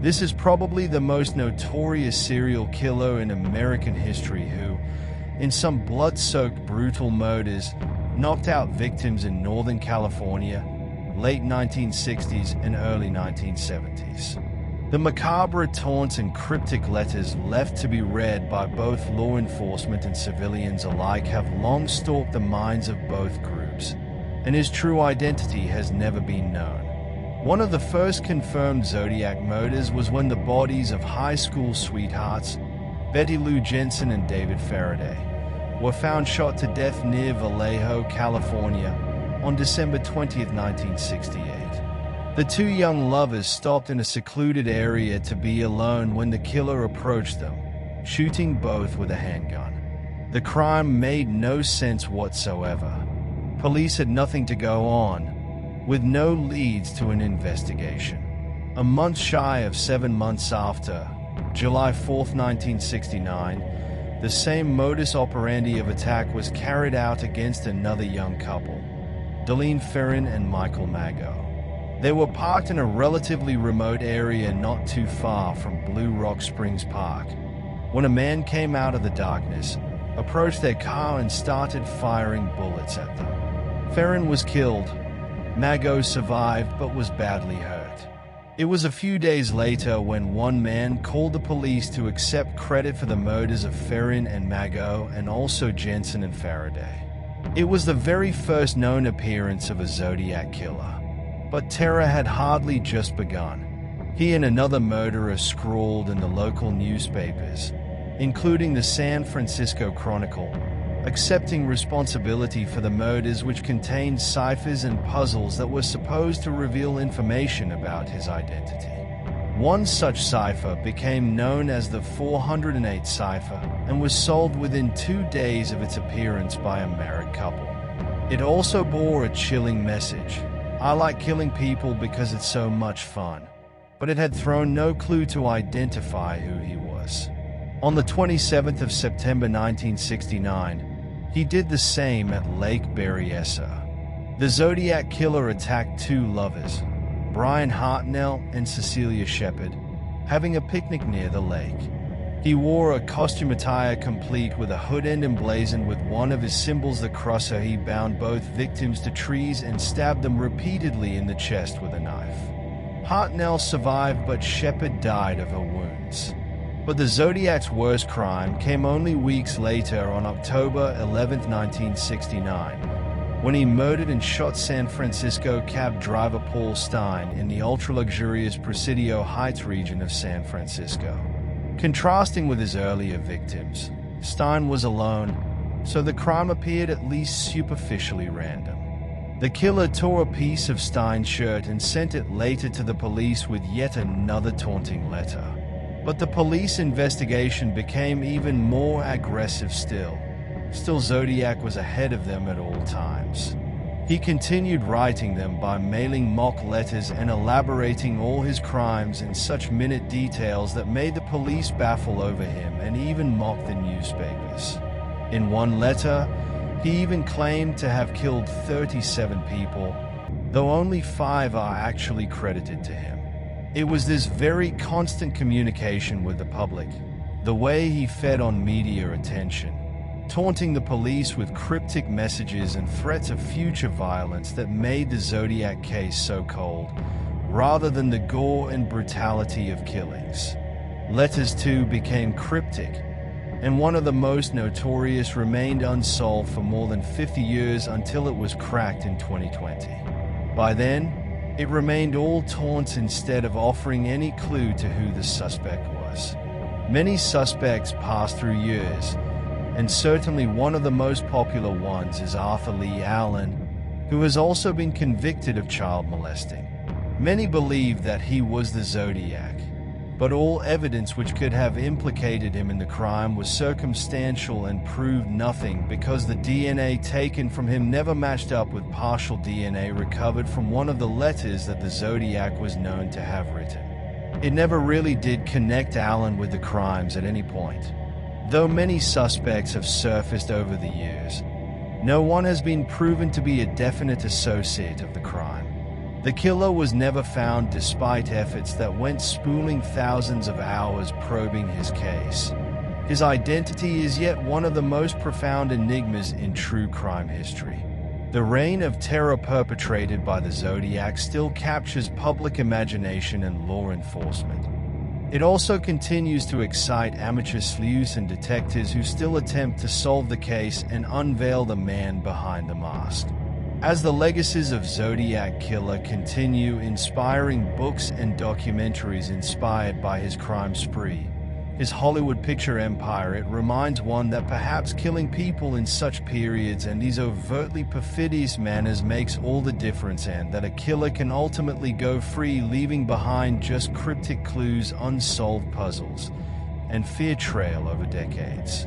This is probably the most notorious serial killer in American history who, in some blood-soaked brutal murders, knocked out victims in Northern California, late 1960s and early 1970s. The macabre taunts and cryptic letters left to be read by both law enforcement and civilians alike have long stalked the minds of both groups, and his true identity has never been known. One of the first confirmed Zodiac murders was when the bodies of high school sweethearts, Betty Lou Jensen and David Faraday, were found shot to death near Vallejo, California, on December 20, 1968. The two young lovers stopped in a secluded area to be alone when the killer approached them, shooting both with a handgun. The crime made no sense whatsoever. Police had nothing to go on, with no leads to an investigation. A month shy of 7 months after, July 4, 1969, the same modus operandi of attack was carried out against another young couple, Darlene Ferrin and Michael Mago. They were parked in a relatively remote area not too far from Blue Rock Springs Park, when a man came out of the darkness, approached their car and started firing bullets at them. Ferrin was killed. Mago survived but was badly hurt. It was a few days later when one man called the police to accept credit for the murders of Ferrin and Mago and also Jensen and Faraday. It was the very first known appearance of a Zodiac killer. But terror had hardly just begun. He and another murderer scrawled in the local newspapers, including the San Francisco Chronicle, accepting responsibility for the murders, which contained ciphers and puzzles that were supposed to reveal information about his identity. One such cipher became known as the 408 cipher and was solved within 2 days of its appearance by a married couple. It also bore a chilling message: "I like killing people because it's so much fun," but it had thrown no clue to identify who he was. On the 27th of September 1969, he did the same at Lake Berryessa. The Zodiac Killer attacked two lovers, Brian Hartnell and Cecilia Shepard, having a picnic near the lake. He wore a costume attire complete with a hood and emblazoned with one of his symbols, the crosser. He bound both victims to trees and stabbed them repeatedly in the chest with a knife. Hartnell survived, but Shepard died of her wounds. But the Zodiac's worst crime came only weeks later, on October 11, 1969, when he murdered and shot San Francisco cab driver Paul Stein in the ultra-luxurious Presidio Heights region of San Francisco. Contrasting with his earlier victims, Stein was alone, so the crime appeared at least superficially random. The killer tore a piece of Stein's shirt and sent it later to the police with yet another taunting letter. But the police investigation became even more aggressive still. Still, Zodiac was ahead of them at all times. He continued writing them by mailing mock letters and elaborating all his crimes in such minute details that made the police baffle over him and even mock the newspapers. In one letter, he even claimed to have killed 37 people, though only 5 are actually credited to him. It was this very constant communication with the public, the way he fed on media attention, taunting the police with cryptic messages and threats of future violence, that made the Zodiac case so cold, rather than the gore and brutality of killings. Letters too became cryptic, and one of the most notorious remained unsolved for more than 50 years until it was cracked in 2020. By then, it remained all taunts instead of offering any clue to who the suspect was. Many suspects passed through years, and certainly one of the most popular ones is Arthur Lee Allen, who has also been convicted of child molesting. Many believe that he was the Zodiac, but all evidence which could have implicated him in the crime was circumstantial and proved nothing, because the DNA taken from him never matched up with partial DNA recovered from one of the letters that the Zodiac was known to have written. It never really did connect Allen with the crimes at any point. Though many suspects have surfaced over the years, no one has been proven to be a definite associate of the crime. The killer was never found despite efforts that went spooling thousands of hours probing his case. His identity is yet one of the most profound enigmas in true crime history. The reign of terror perpetrated by the Zodiac still captures public imagination and law enforcement. It also continues to excite amateur sleuths and detectives who still attempt to solve the case and unveil the man behind the mask. As the legacies of Zodiac Killer continue, inspiring books and documentaries inspired by his crime spree, his Hollywood picture empire, it reminds one that perhaps killing people in such periods and these overtly perfidious manners makes all the difference, and that a killer can ultimately go free, leaving behind just cryptic clues, unsolved puzzles, and fear trail over decades.